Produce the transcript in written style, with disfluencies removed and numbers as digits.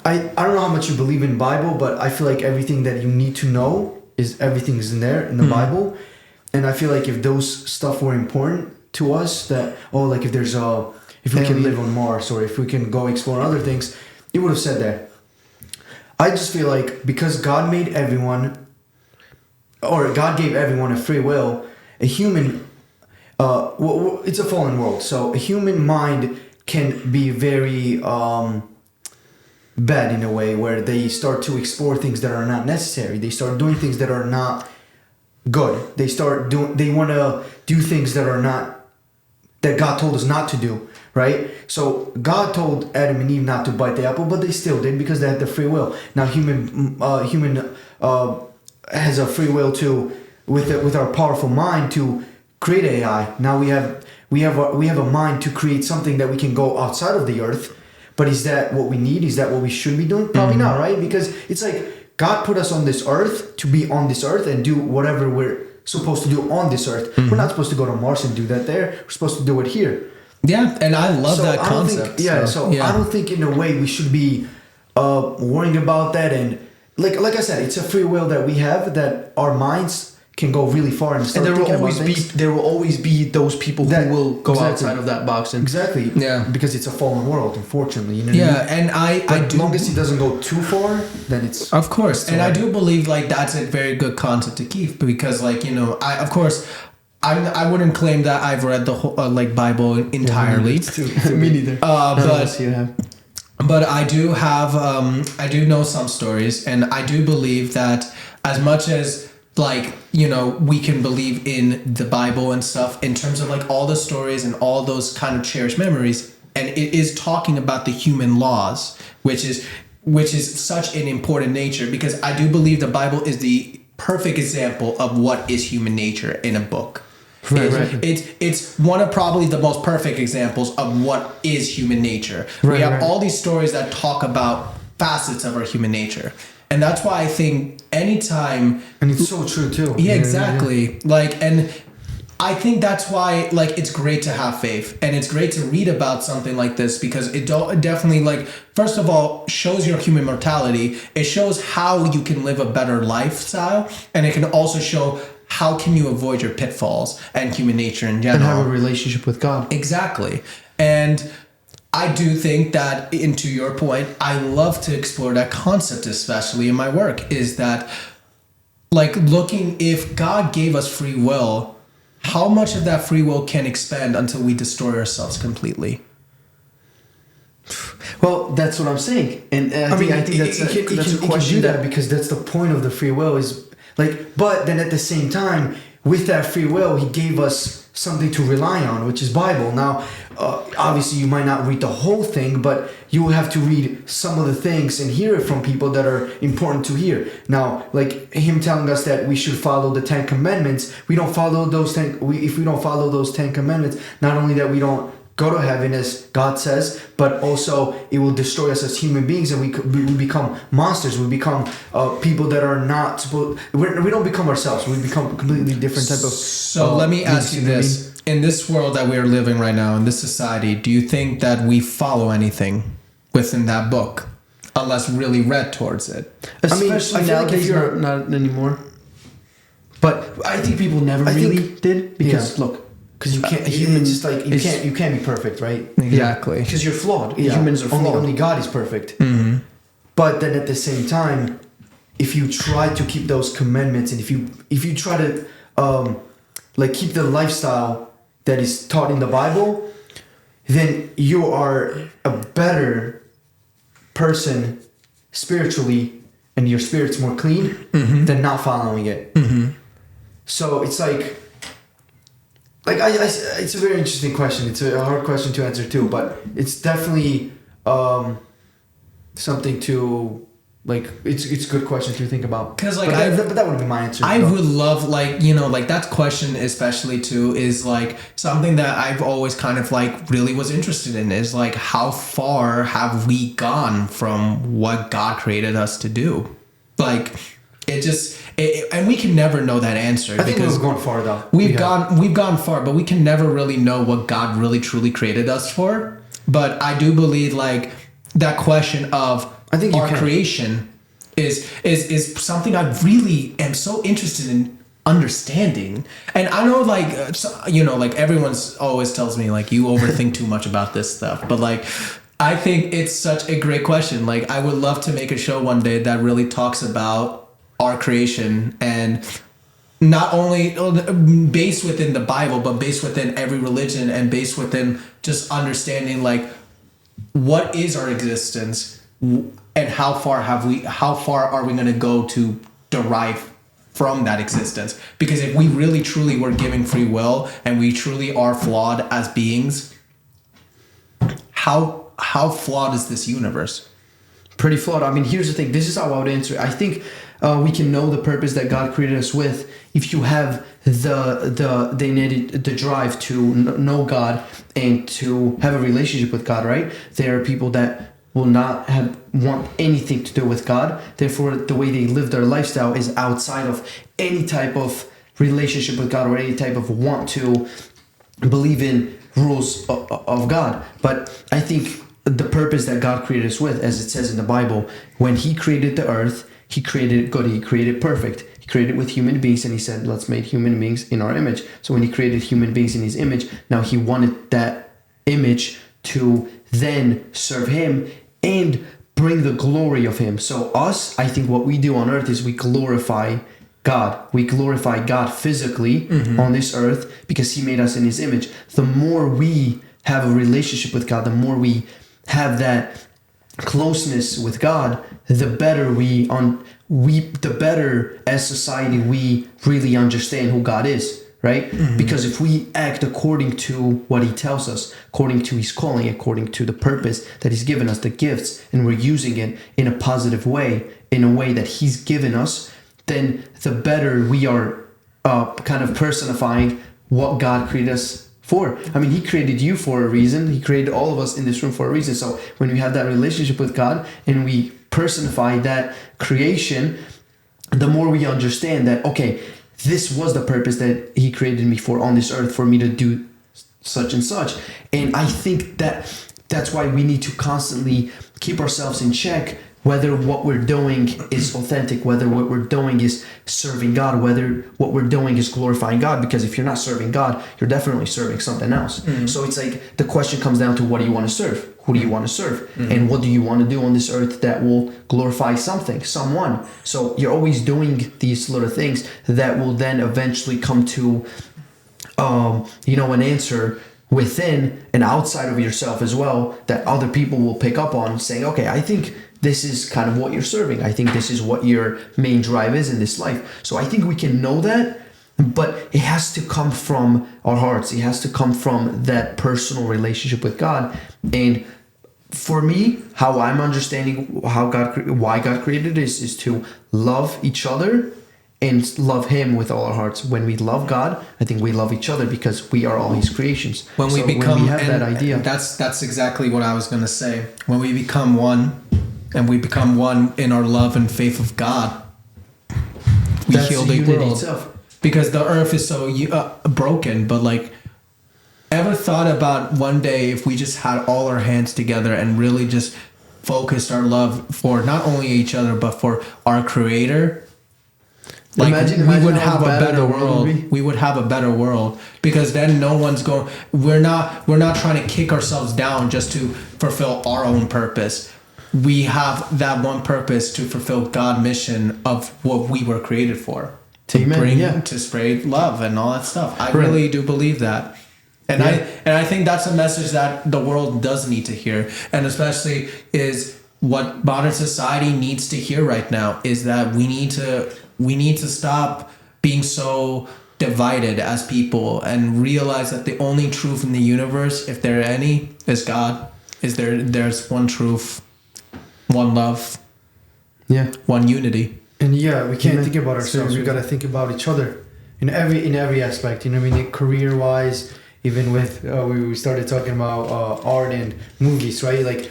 I don't know how much you believe in Bible, but I feel like everything that you need to know everything's in there in the Bible. And I feel like if those stuff were important to us, that like if we can live on Mars or if we can go explore other things, it would have said that. I just feel like because God made everyone, or God gave everyone a free will, a human, it's a fallen world, so a human mind can be very bad in a way where they start to explore things that are not necessary. They start doing things that are not good. They want to do things that God told us not to do, right? So God told Adam and Eve not to bite the apple, but they still did because they had the free will. Now human has a free will to, with our powerful mind, to create AI. Now we have a mind to create something that we can go outside of the earth. But is that what we need? Is that what we should be doing? Probably not, right? Because it's like God put us on this earth to be on this earth and do whatever we're supposed to do on this earth. We're not supposed to go to Mars and do that there. We're supposed to do it here. Yeah, and I love that concept. I don't think in a way we should be worrying about that. And like I said, it's a free will that we have, that our minds can go really far and start thinking about things. There will always be those people who will go outside of that box. And because it's a fallen world, unfortunately. You know and as long as it doesn't go too far, then it's... Of course. And I do believe, like, that's a very good concept to keep because, like, you know, I wouldn't claim that I've read the whole, Bible entirely. Me neither. But I do have, I do know some stories, and I do believe that as much as, like, you know, we can believe in the Bible and stuff in terms of, like, all the stories and all those kind of cherished memories, and it is talking about the human laws, which is such an important nature, because I do believe the Bible is the perfect example of what is human nature in a book. It's one of probably the most perfect examples of what is human nature. We have all these stories that talk about facets of our human nature. And that's why I think anytime... And it's so true, too. Yeah, exactly. Like, and I think that's why, like, it's great to have faith. And it's great to read about something like this because it definitely, like, first of all, shows your human mortality. It shows how you can live a better lifestyle. And it can also show how can you avoid your pitfalls and human nature in general. And have a relationship with God. Exactly. And I do think that, and to your point, I love to explore that concept, especially in my work, is that, like, looking, if God gave us free will, how much of that free will can expand until we destroy ourselves completely? Well, that's what I'm saying. And I think that's a question that, because that's the point of the free will is, like, but then at the same time, with that free will, he gave us something to rely on, which is Bible. Now, obviously, you might not read the whole thing, but you will have to read some of the things and hear it from people that are important to hear. Now, like him telling us that we should follow the 10 Commandments, we don't follow those 10. If we don't follow those 10 Commandments, not only that we don't go to heaven as God says, but also it will destroy us as human beings, and we become monsters. We become people that are not supposed. We don't become ourselves. We become a completely different type of. So let me ask you this: in this world that we are living right now, in this society, do you think that we follow anything within that book, unless really read towards it? Especially nowadays, not anymore. But I think people never really did because look. Because you can't. Humans just like you can't be perfect, right? Exactly. Because you're flawed. Yeah. Humans are flawed. Only God is perfect. Mm-hmm. But then at the same time, if you try to keep those commandments, and if you try to keep the lifestyle that is taught in the Bible, then you are a better person spiritually, and your spirit's more clean than not following it. Mm-hmm. So it's like. It's a very interesting question. It's a hard question to answer too, but it's definitely something to It's a good question to think about. Because but that would be my answer. I would love that question especially too is like something that I've always kind of really was interested in is like how far have we gone from what God created us to do? And we can never know that answer. I think we've gone far though. We've gone far, but we can never really know what God really truly created us for. But I do believe that question of I think our creation is something I really am so interested in understanding. And I know, like, like everyone's always tells me, like, you overthink too much about this stuff, but like, I think it's such a great question. Like, I would love to make a show one day that really talks about our creation, and not only based within the Bible, but based within every religion, and based within just understanding, like, what is our existence, and how far are we going to go to derive from that existence? Because if we really truly were giving free will, and we truly are flawed as beings, how flawed is this universe? Pretty flawed. I mean, here's the thing. This is how I would answer it. I think we can know the purpose that God created us with if you have the drive to know God and to have a relationship with God, right? There are people that will not want anything to do with God. Therefore, the way they live their lifestyle is outside of any type of relationship with God or any type of want to believe in rules of God. But I think the purpose that God created us with, as it says in the Bible, when He created the earth, He created it good. He created it perfect. He created it with human beings, and He said, let's make human beings in our image. So when He created human beings in His image, now He wanted that image to then serve Him and bring the glory of Him. So us, I think what we do on earth is we glorify God. We glorify God physically on this earth because He made us in His image. The more we have a relationship with God, the more we have that closeness with God, the better the better as society we really understand who God is, right? Because if we act according to what He tells us, according to His calling, according to the purpose that He's given us, the gifts, and we're using it in a positive way, in a way that He's given us, then the better we are kind of personifying what God created us for. I mean, He created you for a reason. He created all of us in this room for a reason. So when we have that relationship with God and we personify that creation, the more we understand that, okay, this was the purpose that He created me for on this earth, for me to do such and such. And I think that that's why we need to constantly keep ourselves in check, whether what we're doing is authentic, whether what we're doing is serving God, whether what we're doing is glorifying God. Because if you're not serving God, you're definitely serving something else. So it's like the question comes down to, what do you want to serve? Who do you want to serve? And what do you want to do on this earth that will glorify someone? So you're always doing these little things that will then eventually come to, an answer within and outside of yourself as well, that other people will pick up on, saying, okay, I think this is kind of what you're serving. I think this is what your main drive is in this life. So I think we can know that, but it has to come from our hearts. It has to come from that personal relationship with God. And for me, how I'm understanding why God created us is to love each other and love Him with all our hearts. When we love God, I think we love each other because we are all His creations. When we have that idea, that's exactly what I was going to say. When we become one, and we become one in our love and faith of God, we heal the world itself. Because the earth is so broken. But like, ever thought about one day if we just had all our hands together and really just focused our love for not only each other but for our Creator? Like, imagine we would have a better world. We would have a better world, because then no one's going. We're not trying to kick ourselves down just to fulfill our own purpose. We have that one purpose to fulfill God's mission of what we were created for. To spread love and all that stuff. I really do believe that. And I think that's a message that the world does need to hear. And especially is what modern society needs to hear right now, is that we need to stop being so divided as people and realize that the only truth in the universe, if there are any, is God. There's one truth, one love, one unity. And we can't think about ourselves. We got to think about each other in every aspect. You know what I mean? Career wise, even with we started talking about art and movies, right? Like,